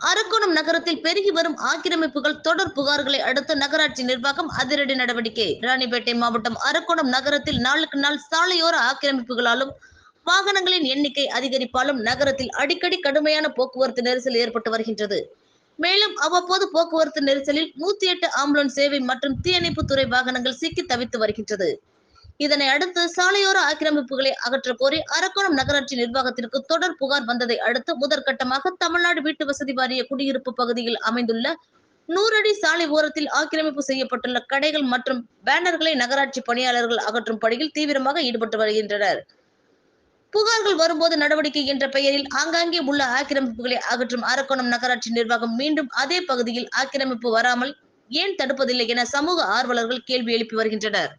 அரக்கோணம் நகரத்தில் பெருகி வரும் ஆக்கிரமிப்புகள் தொடர் புகார்களை அடுத்து நகராட்சி நிர்வாகம் அதிரடி நடவடிக்கை. ராணிப்பேட்டை மாவட்டம் அரக்கோணம் நகரத்தில் நாளுக்கு நாள் சாலையோர ஆக்கிரமிப்புகளாலும் வாகனங்களின் எண்ணிக்கை அதிகரிப்பாலும் நகரத்தில் அடிக்கடி கடுமையான போக்குவரத்து நெரிசல் ஏற்பட்டு வருகின்றது. மேலும் அவ்வப்போது போக்குவரத்து நெரிசலில் 108 ஆம்புலன்ஸ் சேவை மற்றும் தீயணைப்பு துறை வாகனங்கள் சிக்கி தவித்து வருகின்றது. இதனை அடுத்து சாலையோர ஆக்கிரமிப்புகளை அகற்ற கோரி அரக்கோணம் நகராட்சி நிர்வாகத்திற்கு தொடர் புகார் வந்ததை அடுத்து முதற்கட்டமாக தமிழ்நாடு வீட்டு வசதி வாரிய குடியிருப்பு பகுதியில் அமைந்துள்ள 100 அடி சாலை ஓரத்தில் ஆக்கிரமிப்பு செய்யப்பட்டுள்ள கடைகள் மற்றும் பேனர்களை நகராட்சி பணியாளர்கள் அகற்றும் பணியில் தீவிரமாக ஈடுபட்டு வருகின்றனர். புகார்கள் வரும்போது நடவடிக்கை என்ற பெயரில் ஆங்காங்கே உள்ள ஆக்கிரமிப்புகளை அகற்றும் அரக்கோணம் நகராட்சி நிர்வாகம் மீண்டும் அதே பகுதியில் ஆக்கிரமிப்பு வராமல் ஏன் தடுப்பதில்லை என சமூக ஆர்வலர்கள் கேள்வி எழுப்பி வருகின்றனர்.